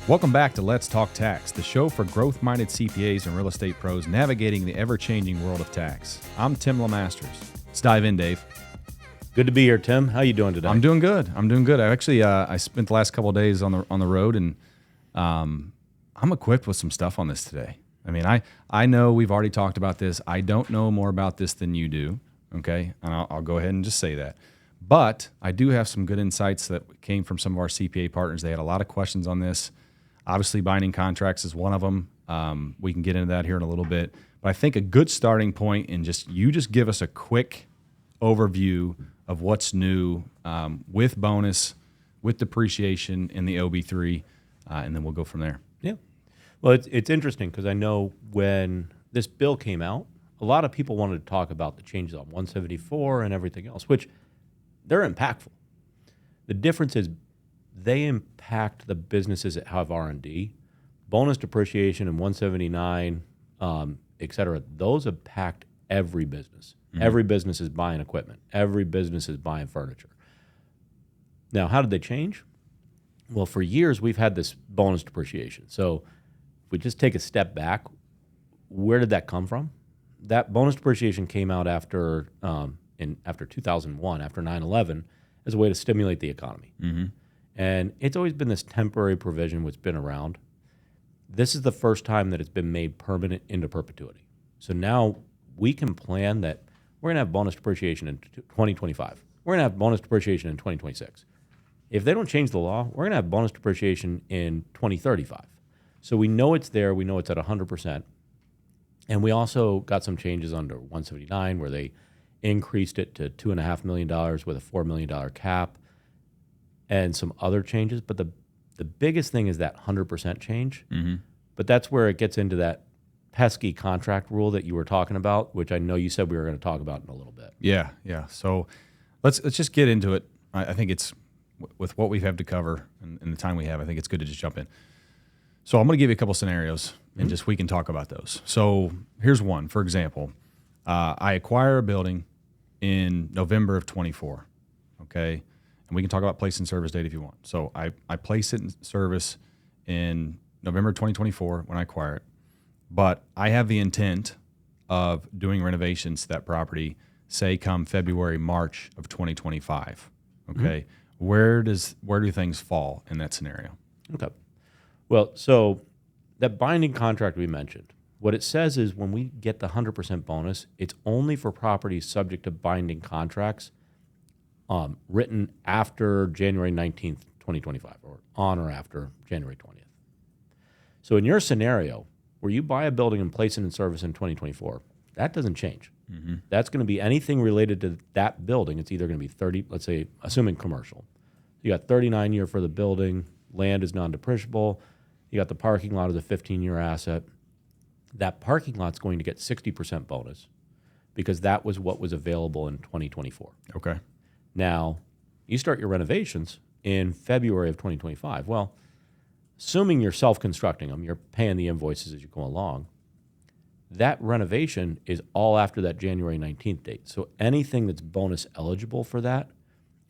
Welcome back to Let's Talk Tax, the show for growth-minded CPAs and real estate pros navigating the ever-changing world of tax. I'm Tim LeMasters. Let's dive in, Dave. Good to be here, Tim. How you doing today? I'm doing good. I actually I spent the last couple of days on the road, and I'm equipped with some stuff on this today. I mean, I know we've already talked about this. I don't know more about this than you do, okay? And I'll go ahead and just say that. But I do have some good insights that came from some of our CPA partners. They had a lot of questions on this. Obviously, binding contracts is one of them. We can get into that here in a little bit. But I think a good starting point, and just give us a quick overview of what's new with bonus, with depreciation in the OB3, and then we'll go from there. Yeah. Well, it's interesting because I know when this bill came out, a lot of people wanted to talk about the changes on 174 and everything else, which they're impactful. The difference is they impact the businesses that have R&D. Bonus depreciation and 179, et cetera, those impact every business. Mm-hmm. Every business is buying equipment. Every business is buying furniture. Now, how did they change? Well, for years, we've had this bonus depreciation. So if we just take a step back, where did that come from? That bonus depreciation came out after 2001, after 9/11, as a way to stimulate the economy. Mm-hmm. And it's always been this temporary provision which has been around. This is the first time that it's been made permanent into perpetuity. So now we can plan that we're going to have bonus depreciation in 2025. We're going to have bonus depreciation in 2026. If they don't change the law, we're going to have bonus depreciation in 2035. So we know it's there. We know it's at 100%. And we also got some changes under 179 where they increased it to $2.5 million with a $4 million cap, and some other changes. But the biggest thing is that 100% change. Mm-hmm. But that's where it gets into that pesky contract rule that you were talking about, which I know you said we were going to talk about in a little bit. Yeah. So let's just get into it. I think it's, with what we have to cover and the time we have, I think it's good to just jump in. So I'm going to give you a couple scenarios, and just we can talk about those. So here's one. For example, I acquire a building in November of 24, okay? And we can talk about place in service date if you want. So I place it in service in November 2024 when I acquire it. But I have the intent of doing renovations to that property, say come February, March of 2025. Okay. Mm-hmm. Where do things fall in that scenario? Okay. Well, so that binding contract we mentioned, what it says is when we get the 100% bonus, it's only for properties subject to binding contracts written after January 19th, 2025, or on or after January 20th. So in your scenario, where you buy a building and place it in service in 2024, that doesn't change. Mm-hmm. That's going to be anything related to that building. It's either going to be 30, let's say, assuming commercial. You got 39-year for the building, land is non-depreciable, you got the parking lot as a 15-year asset. That parking lot's going to get 60% bonus because that was what was available in 2024. Okay. Now, you start your renovations in February of 2025. Well, assuming you're self-constructing them, you're paying the invoices as you go along, that renovation is all after that January 19th date. So anything that's bonus eligible for that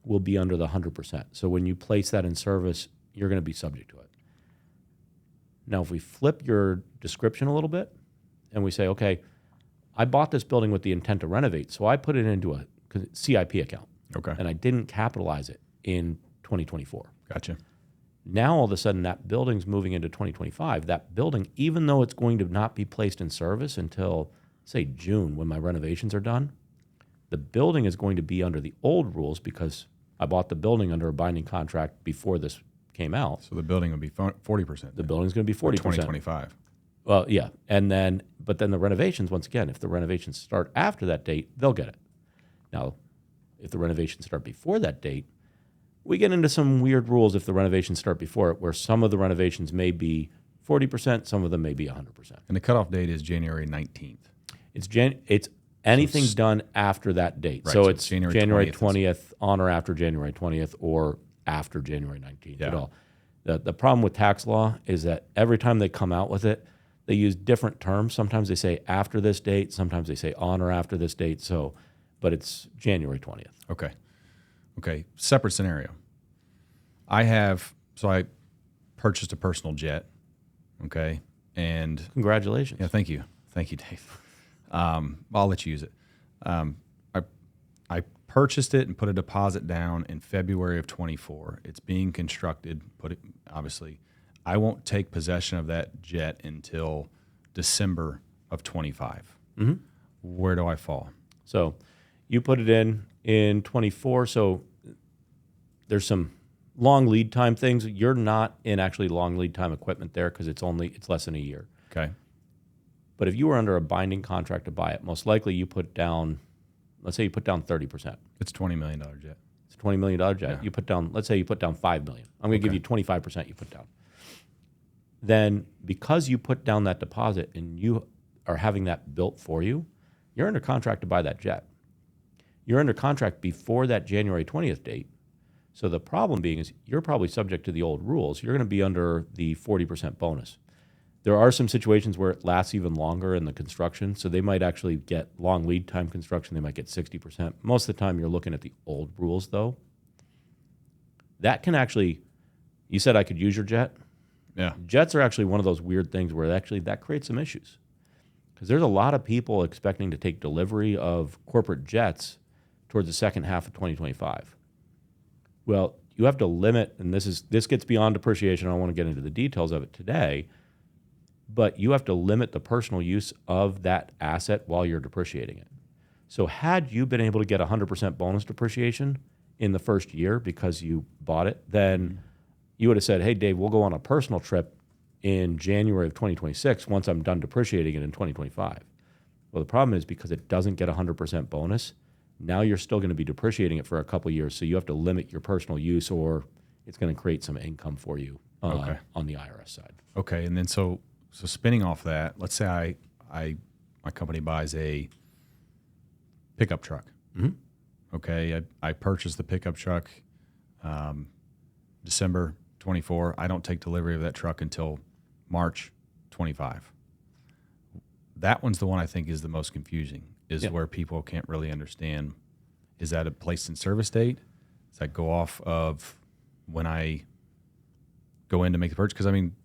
will be under the 100%. So when you place that in service, you're going to be subject to it. Now, if we flip your description a little bit and we say, okay, I bought this building with the intent to renovate, so I put it into a CIP account. Okay. And I didn't capitalize it in 2024. Gotcha. Now, all of a sudden, that building's moving into 2025. That building, even though it's going to not be placed in service until, say, June when my renovations are done, the building is going to be under the old rules because I bought the building under a binding contract before this came out. So the building will be 40%. The building's going to be 40%. 2025. Well, yeah. But then the renovations, once again, if the renovations start after that date, they'll get it. Now, if the renovations start before that date, we get into some weird rules if the renovations start before it, where some of the renovations may be 40%, some of them may be 100%. And the cutoff date is January 19th. It's anything done after that date. Right, so it's January 20th, on or after January 20th, or after January 19th at all. The problem with tax law is that every time they come out with it, they use different terms. Sometimes they say after this date, sometimes they say on or after this date. But it's January 20th. Okay. Separate scenario. I purchased a personal jet. Okay. And Congratulations. yeah, thank you. Thank you, Dave. I'll let you use it. I purchased it and put a deposit down in February of 24. It's being constructed. Obviously, I won't take possession of that jet until December of 25. Mm-hmm. Where do I fall? So you put it in 24. So there's some long lead time things. You're not in actually long lead time equipment there because it's less than a year. Okay. But if you were under a binding contract to buy it, most likely you put down, let's say you put down 30%. It's $20 million jet. It's a $20 million jet. Yeah. You put down, let's say you put down $5 million. I'm going to give you 25% you put down. Then because you put down that deposit and you are having that built for you, you're under contract to buy that jet. You're under contract before that January 20th date. So the problem being is you're probably subject to the old rules. You're going to be under the 40% bonus. There are some situations where it lasts even longer in the construction, so they might actually get long lead time construction. They might get 60%. Most of the time you're looking at the old rules, though. That can actually, you said I could use your jet? Yeah. Jets are actually one of those weird things where that creates some issues. Because there's a lot of people expecting to take delivery of corporate jets towards the second half of 2025. Well, you have to limit, and this gets beyond depreciation. I don't want to get into the details of it today, but you have to limit the personal use of that asset while you're depreciating it. So had you been able to get 100% bonus depreciation in the first year because you bought it, then you would have said, hey, Dave, we'll go on a personal trip in January of 2026 once I'm done depreciating it in 2025. Well, the problem is because it doesn't get 100% bonus, now you're still going to be depreciating it for a couple of years, so you have to limit your personal use or it's going to create some income for you on the IRS side. Okay, and then so spinning off that, let's say my company buys a pickup truck. Mm-hmm. Okay, I purchased the pickup truck December 24. I don't take delivery of that truck until March 25. That one's the one I think is the most confusing, where people can't really understand. Is that a placed in service date? Does that go off of when I go in to make the purchase? Because, I mean,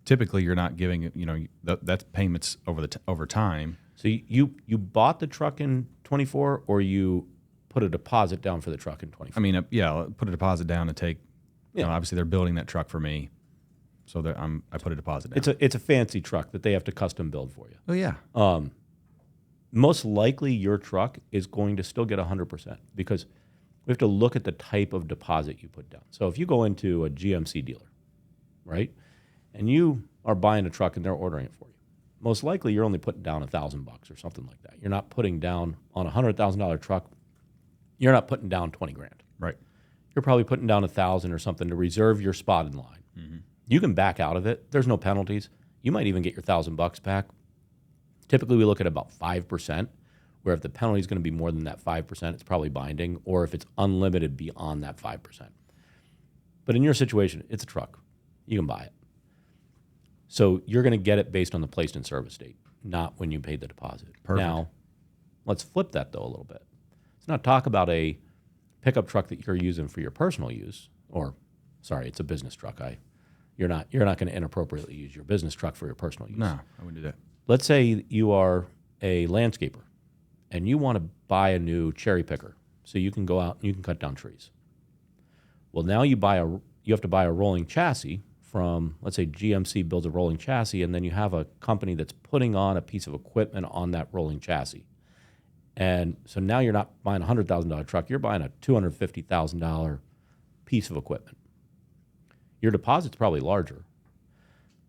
typically you're not giving, that's payments over time. So you bought the truck in 24 or you put a deposit down for the truck in 24? I mean, I'll put a deposit down to take, obviously they're building that truck for me. So I put a deposit down. It's a fancy truck that they have to custom build for you. Oh, yeah. Most likely your truck is going to still get 100% because we have to look at the type of deposit you put down. So if you go into a GMC dealer, right, and you are buying a truck and they're ordering it for you, most likely you're only putting down $1,000 or something like that. You're not putting down on a $100,000 truck. You're not putting down $20,000. Right. You're probably putting down $1,000 or something to reserve your spot in line. Mm-hmm. You can back out of it. There's no penalties. You might even get your $1,000 back. Typically, we look at about 5%, where if the penalty is going to be more than that 5%, it's probably binding, or if it's unlimited beyond that 5%. But in your situation, it's a truck. You can buy it. So you're going to get it based on the placed in service date, not when you paid the deposit. Perfect. Now, let's flip that, though, a little bit. Let's not talk about a pickup truck that you're using for your personal use, it's a business truck. You're not going to inappropriately use your business truck for your personal use. No, I wouldn't do that. Let's say you are a landscaper and you want to buy a new cherry picker so you can go out and you can cut down trees. Well, now you have to buy a rolling chassis from, let's say GMC builds a rolling chassis, and then you have a company that's putting on a piece of equipment on that rolling chassis. And so now you're not buying a $100,000 truck, you're buying a $250,000 piece of equipment. Your deposit's probably larger.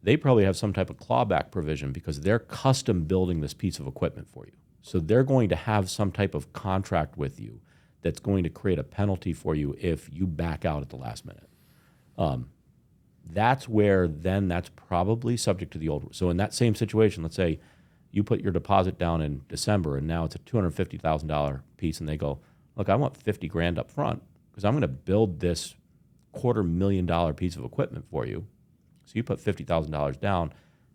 They probably have some type of clawback provision because they're custom building this piece of equipment for you. So they're going to have some type of contract with you that's going to create a penalty for you if you back out at the last minute. That's where then that's probably subject to the old. So in that same situation, let's say you put your deposit down in December and now it's a $250,000 piece, and they go, look, I want $50,000 up front because I'm going to build this $250,000 piece of equipment for you. So you put $50,000 down.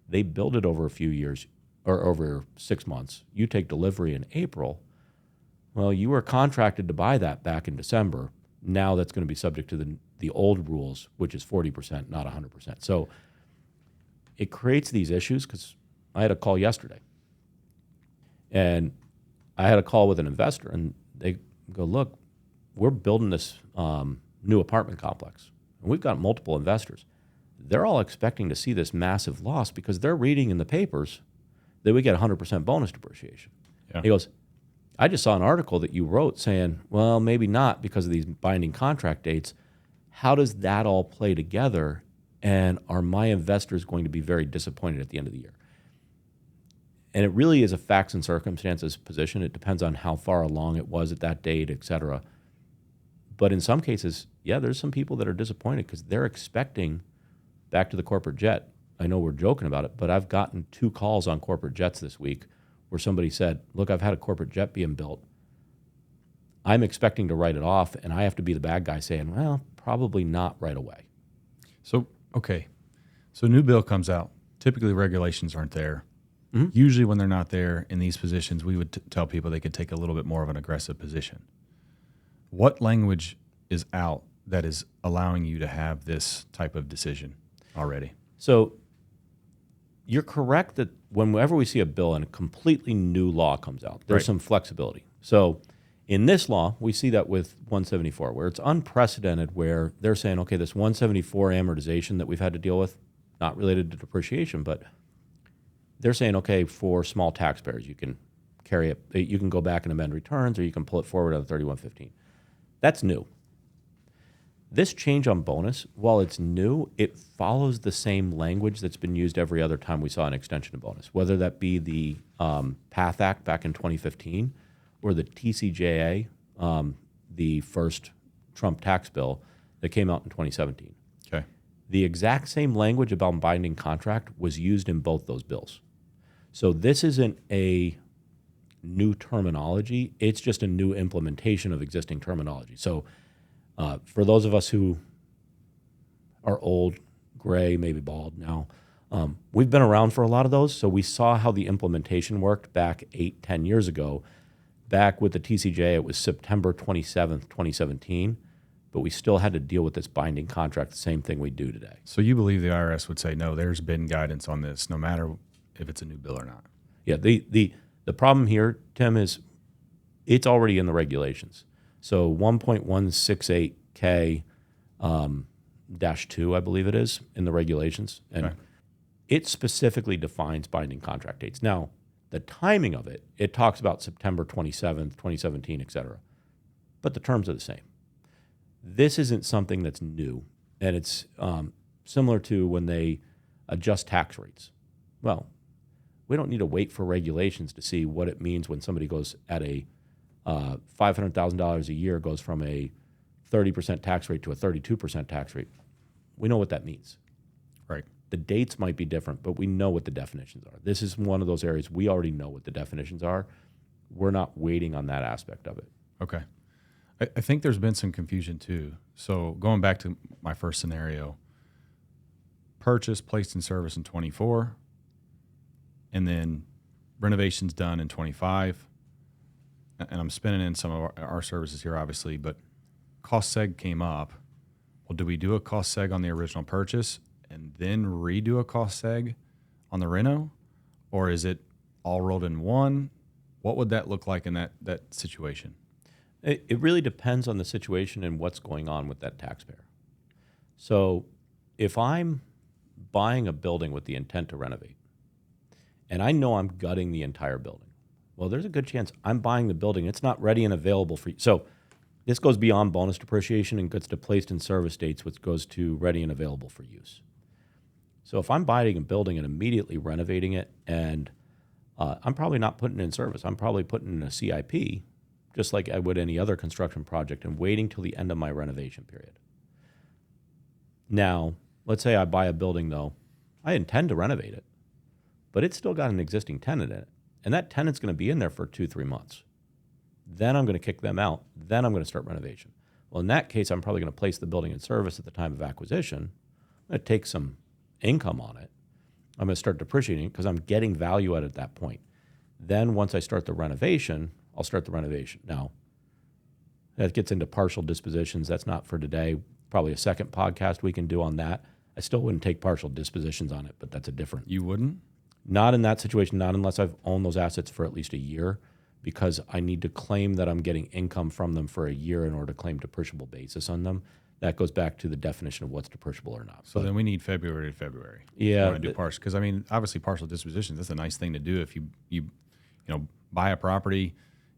They build it over a few years or over 6 months. You take delivery in April. Well, you were contracted to buy that back in December. Now that's going to be subject to the old rules, which is 40%, not 100%. So it creates these issues because I had a call yesterday. And I had a call with an investor, and they go, look, we're building this new apartment complex, and we've got multiple investors. They're all expecting to see this massive loss because they're reading in the papers that we get 100% bonus depreciation. Yeah. He goes, I just saw an article that you wrote saying, well, maybe not because of these binding contract dates. How does that all play together? And are my investors going to be very disappointed at the end of the year? And it really is a facts and circumstances position. It depends on how far along it was at that date, et cetera. But in some cases, yeah, there's some people that are disappointed because they're expecting, back to the corporate jet, I know we're joking about it, but I've gotten 2 calls on corporate jets this week where somebody said, look, I've had a corporate jet being built. I'm expecting to write it off, and I have to be the bad guy saying, well, probably not right away. So, okay. So new bill comes out. Typically regulations aren't there. Mm-hmm. Usually when they're not there in these positions, we would tell people they could take a little bit more of an aggressive position. What language is out that is allowing you to have this type of decision already? So you're correct that whenever we see a bill and a completely new law comes out, there's some flexibility. So in this law, we see that with 174, where it's unprecedented, where they're saying, okay, this 174 amortization that we've had to deal with, not related to depreciation, but they're saying, okay, for small taxpayers, you can carry it, you can go back and amend returns, or you can pull it forward on 3115. That's new. This change on bonus, while it's new, it follows the same language that's been used every other time we saw an extension of bonus, whether that be the PATH Act back in 2015 or the TCJA, the first Trump tax bill that came out in 2017. Okay. The exact same language about binding contract was used in both those bills. So this isn't a new terminology. It's just a new implementation of existing terminology. So for those of us who are old, gray, maybe bald now, we've been around for a lot of those. So we saw how the implementation worked back 8-10 years ago. Back with the TCJ, it was September 27th, 2017. But we still had to deal with this binding contract, the same thing we do today. So you believe the IRS would say, no, there's been guidance on this, no matter if it's a new bill or not? Yeah, the problem here, Tim, is it's already in the regulations. So 1.168K -2, I believe it is, in the regulations. And it specifically defines binding contract dates. Now, the timing of it, it talks about September 27th, 2017, et cetera. But the terms are the same. This isn't something that's new, and it's similar to when they adjust tax rates. Well, we don't need to wait for regulations to see what it means when somebody goes at a $500,000 a year goes from a 30% tax rate to a 32% tax rate. We know what that means. Right. The dates might be different, but we know what the definitions are. This is one of those areas we already know what the definitions are. We're not waiting on that aspect of it. Okay. I think there's been some confusion too. So going back to my first scenario, purchase, placed in service in 24, and then renovations done in 25. And I'm spinning in some of our services here, obviously, but cost seg came up. Well, do we do a cost seg on the original purchase and then redo a cost seg on the reno? Or is it all rolled in one? What would that look like in that situation? It really depends on the situation and what's going on with that taxpayer. So if I'm buying a building with the intent to renovate, and I know I'm gutting the entire building, well, there's a good chance I'm buying the building. It's not ready and available for you. So this goes beyond bonus depreciation and gets to placed in service dates, which goes to ready and available for use. So if I'm buying a building and immediately renovating it, and I'm probably not putting it in service, I'm probably putting it in a CIP, just like I would any other construction project, and waiting till the end of my renovation period. Now, let's say I buy a building, though. I intend to renovate it, but it's still got an existing tenant in it, and that tenant's going to be in there for 2-3 months. Then I'm going to kick them out. Then I'm going to start renovation. Well, in that case, I'm probably going to place the building in service at the time of acquisition. I'm going to take some income on it. I'm going to start depreciating it because I'm getting value at that point. Then once I start the renovation, I'll start the renovation. Now, that gets into partial dispositions. That's not for today. probably a second podcast we can do on that. I still wouldn't take partial dispositions on it, but that's a different. You wouldn't? Not in that situation, not unless I've owned those assets for at least a year, because I need to claim that I'm getting income from them for a year in order to claim depreciable basis on them. That goes back to the definition of what's depreciable or not. So then we need February to February. Yeah. Want to do partial, because I mean, obviously partial dispositions, that's a nice thing to do. If you buy a property,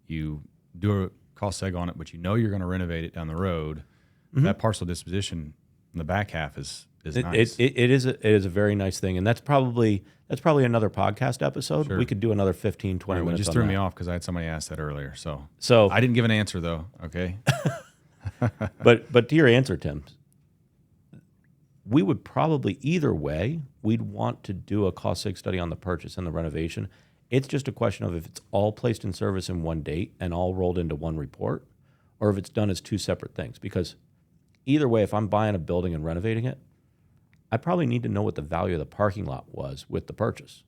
you do a cost seg on it, but you know you're going to renovate it down the road. That partial disposition in the back half is nice. It is a very nice thing, and that's probably another podcast episode. Sure. We could do another 15, 20 minutes. Just on threw that. me off because I had somebody ask that earlier. So So I didn't give an answer though. Okay. But to your answer, Tim, we would probably either way, we'd want to do a cost seg study on the purchase and the renovation. It's just a question of if it's all placed in service in one date and all rolled into one report, or if it's done as two separate things. Because either way, if I'm buying a building and renovating it, I probably need to know what the value of the parking lot was with the purchase.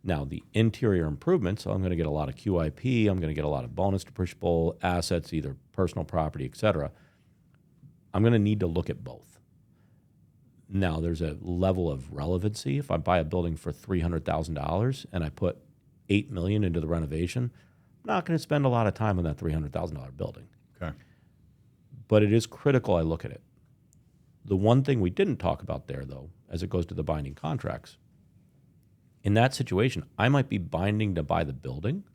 Now, the interior improvements, so I'm going to get a lot of QIP, I'm going to get a lot of bonus depreciable assets, either personal property, et cetera. I'm going to need to look at both. Now, there's a level of relevancy. If I buy a building for $300,000 and I put $8 million into the renovation, I'm not going to spend a lot of time on that $300,000 building. Okay. But it is critical I look at it. The one thing we didn't talk about there, though, as it goes to the binding contracts, in that situation, I might be binding to buy the building,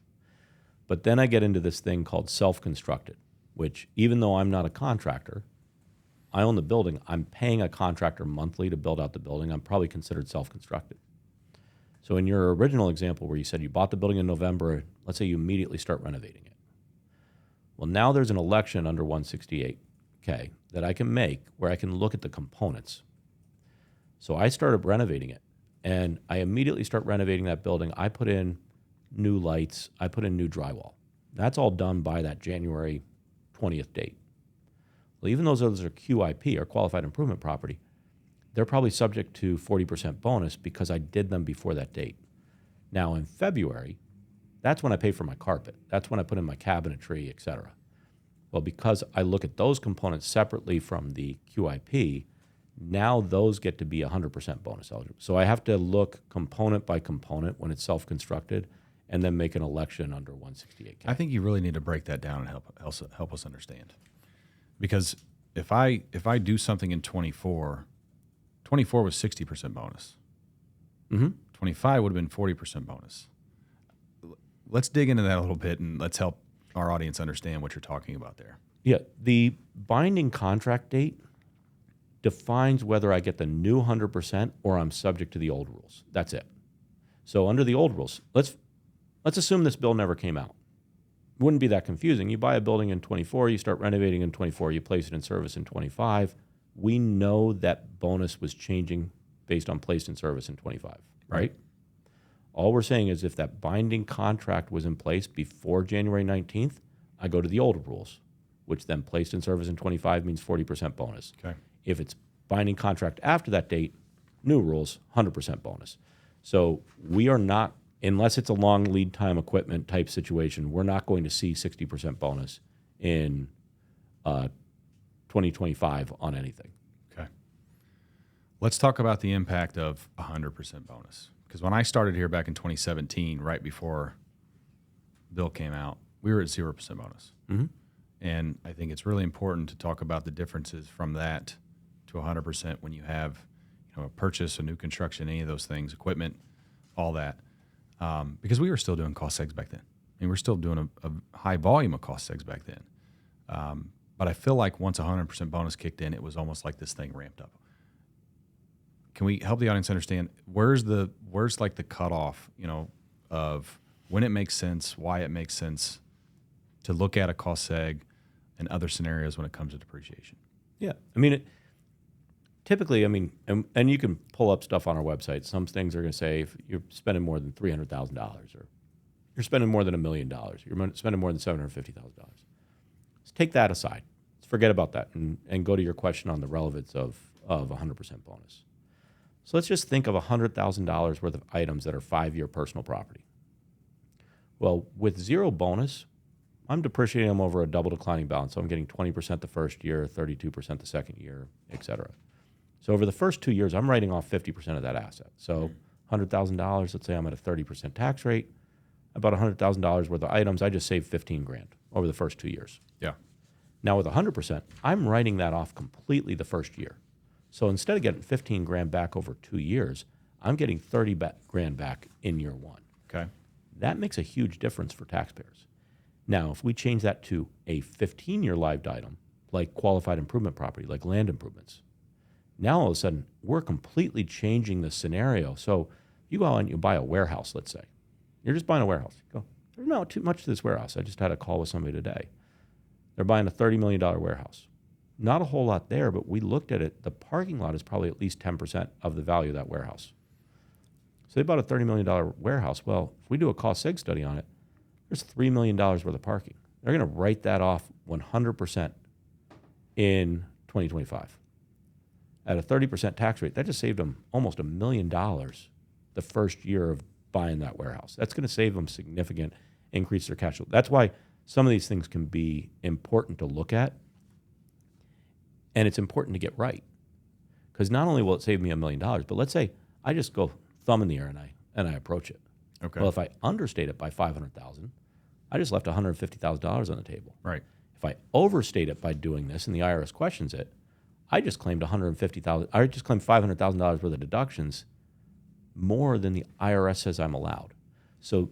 but then I get into this thing called self-constructed, which even though I'm not a contractor, I own the building, I'm paying a contractor monthly to build out the building, I'm probably considered self-constructed. So in your original example where you said you bought the building in November, let's say you immediately start renovating it. Well, now there's an election under 168K that I can make where I can look at the components. So I started renovating it, and I immediately start renovating that building. I put in new lights, I put in new drywall. That's all done by that January 20th date. Well, even though those are QIP, or qualified improvement property, they're probably subject to 40% bonus because I did them before that date. Now in February, that's when I pay for my carpet. That's when I put in my cabinetry, et cetera. Well, because I look at those components separately from the QIP, now those get to be 100% bonus eligible. So I have to look component by component when it's self-constructed and then make an election under 168K. I think you really need to break that down and help us understand. Because if I do something in 24 was 60% bonus. 25 would have been 40% bonus. Let's dig into that a little bit and let's help our audience understand what you're talking about there. Yeah, the binding contract date defines whether I get the new 100% or I'm subject to the old rules. That's it. So under the old rules, let's assume this bill never came out. It wouldn't be that confusing. You buy a building in 24, you start renovating in 24, you place it in service in 25. We know that bonus was changing based on placed in service in 25, right? All we're saying is if that binding contract was in place before January 19th, I go to the old rules, which then placed in service in 25 means 40% bonus. Okay. If it's binding contract after that date, new rules, 100% bonus. So we are not, unless it's a long lead time equipment type situation, we're not going to see 60% bonus in 2025 on anything. Okay. Let's talk about the impact of 100% bonus. Because when I started here back in 2017, right before the bill came out, we were at 0% bonus. And I think it's really important to talk about the differences from that to 100% when you have a purchase, a new construction, any of those things, equipment, all that. Because we were still doing cost segs back then. I mean, we're still doing a high volume of cost segs back then. But I feel like once 100% bonus kicked in, it was almost like this thing ramped up. Can we help the audience understand where's like the cutoff, of when it makes sense, why it makes sense to look at a cost seg and other scenarios when it comes to depreciation? Yeah. I mean, typically, and you can pull up stuff on our website. Some things are going to say if you're spending more than $300,000 or you're spending more than $1 million, you're spending more than $750,000. Let's take that aside. Let's forget about that and go to your question on the relevance of 100% bonus. So let's just think of $100,000 worth of items that are 5-year personal property. Well, with zero bonus, I'm depreciating them over a double declining balance. So I'm getting 20% the first year, 32% the second year, et cetera. So over the first 2 years, I'm writing off 50% of that asset. So $100,000, let's say I'm at a 30% tax rate, about $100,000 worth of items, I just saved 15 grand over the first 2 years. Yeah. Now with 100%, I'm writing that off completely the first year. So instead of getting 15 grand back over 2 years, I'm getting 30 grand back in year one. Okay. That makes a huge difference for taxpayers. Now, if we change that to a 15-year lived item, like qualified improvement property, like land improvements, now all of a sudden we're completely changing the scenario. So you go out and you buy a warehouse, let's say. You're just buying a warehouse. You go, there's not too much to this warehouse. I just had a call with somebody today. They're buying a $30 million warehouse. Not a whole lot there, but we looked at it. The parking lot is probably at least 10% of the value of that warehouse. So they bought a $30 million warehouse. Well, if we do a cost seg study on it, there's $3 million worth of parking. They're going to write that off 100% in 2025. At a 30% tax rate, that just saved them almost $1 million the first year of buying that warehouse. That's going to save them significant, increase their cash flow. That's why some of these things can be important to look at, and it's important to get right. Because not only will it save me $1 million, but let's say I just go thumb in the air and I approach it. Okay. Well, if I understate it by $500,000, I just left $150,000 on the table. Right. If I overstate it by doing this and the IRS questions it, I just claimed $150,000. I just claimed $500,000 worth of deductions, more than the IRS says I'm allowed. So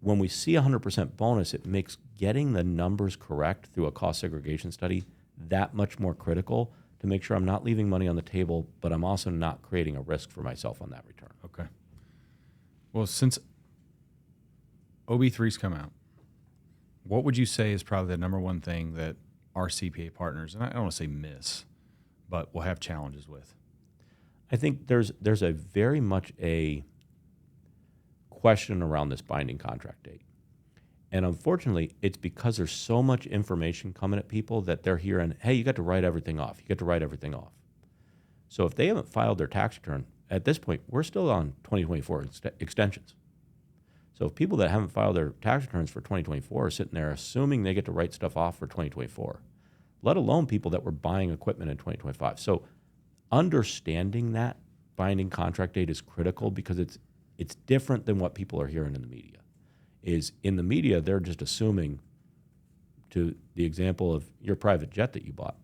when we see 100% bonus, it makes getting the numbers correct through a cost segregation study that much more critical to make sure I'm not leaving money on the table, but I'm also not creating a risk for myself on that return. Okay. Well, since OB3's come out, what would you say is probably the number one thing that our CPA partners, and I don't want to say miss, but will have challenges with? I think there's a very much a question around this binding contract date. And unfortunately, it's because there's so much information coming at people that they're hearing, hey, you got to write everything off. You got to write everything off. So if they haven't filed their tax return, at this point, we're still on 2024 extensions. So if people that haven't filed their tax returns for 2024 are sitting there assuming they get to write stuff off for 2024, let alone people that were buying equipment in 2025. So understanding that binding contract date is critical because it's different than what people are hearing in the media. Is in the media, they're just assuming, to the example of your private jet that you bought,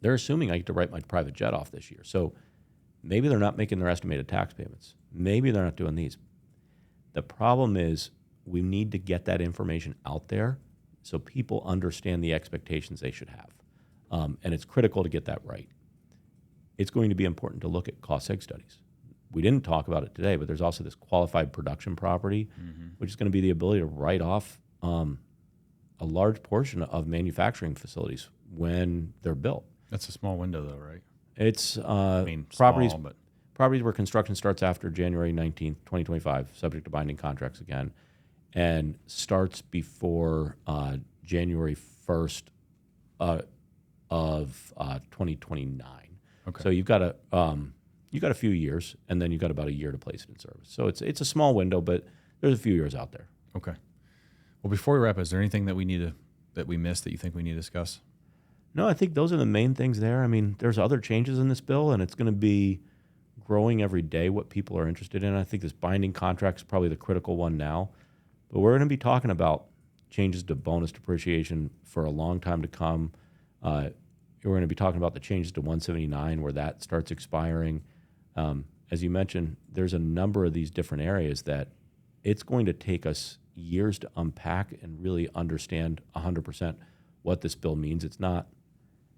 they're assuming I get to write my private jet off this year. So maybe they're not making their estimated tax payments. Maybe they're not doing these. The problem is we need to get that information out there so people understand the expectations they should have. And it's critical to get that right. It's going to be important to look at cost seg studies. We didn't talk about it today, but there's also this qualified production property, which is going to be the ability to write off a large portion of manufacturing facilities when they're built. That's a small window, though, right? It's properties, properties where construction starts after January 19th, 2025, subject to binding contracts again, and starts before January 1st of 2029. Okay. So you've got a few years, and then you've got about a year to place it in service. So it's a small window, but there's a few years out there. Okay. Well, before we wrap, is there anything that we missed that you think we need to discuss? No, I think those are the main things there. I mean, there's other changes in this bill, and it's going to be growing every day what people are interested in. I think this binding contract is probably the critical one now. But we're going to be talking about changes to bonus depreciation for a long time to come. We're going to be talking about the changes to 179 where that starts expiring. As you mentioned, there's a number of these different areas that it's going to take us years to unpack and really understand 100% what this bill means. It's not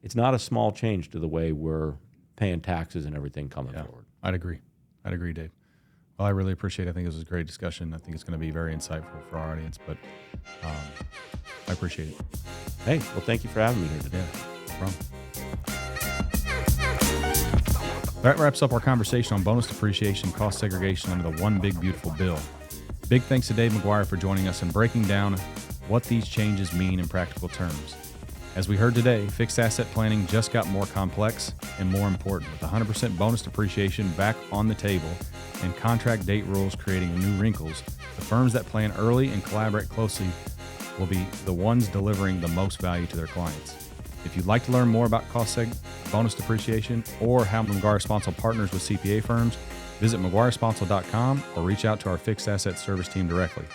a small change to the way we're paying taxes and everything coming forward. I'd agree, Dave. Well, I really appreciate it. I think this was a great discussion. I think it's going to be very insightful for our audience, but I appreciate it. Hey, well, thank you for having me here today. Yeah, no problem. That wraps up our conversation on bonus depreciation, cost segregation under the One Big Beautiful Bill. Big thanks to Dave McGuire for joining us and breaking down what these changes mean in practical terms. As we heard today, fixed asset planning just got more complex and more important, with 100% bonus depreciation back on the table and contract date rules creating new wrinkles. The firms that plan early and collaborate closely will be the ones delivering the most value to their clients. If you'd like to learn more about cost seg, bonus depreciation, or how McGuire Sponsel partners with CPA firms, visit McGuireSponsel.com or reach out to our fixed asset service team directly.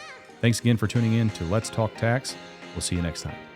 Thanks again for tuning in to Let's Talk Tax. We'll see you next time.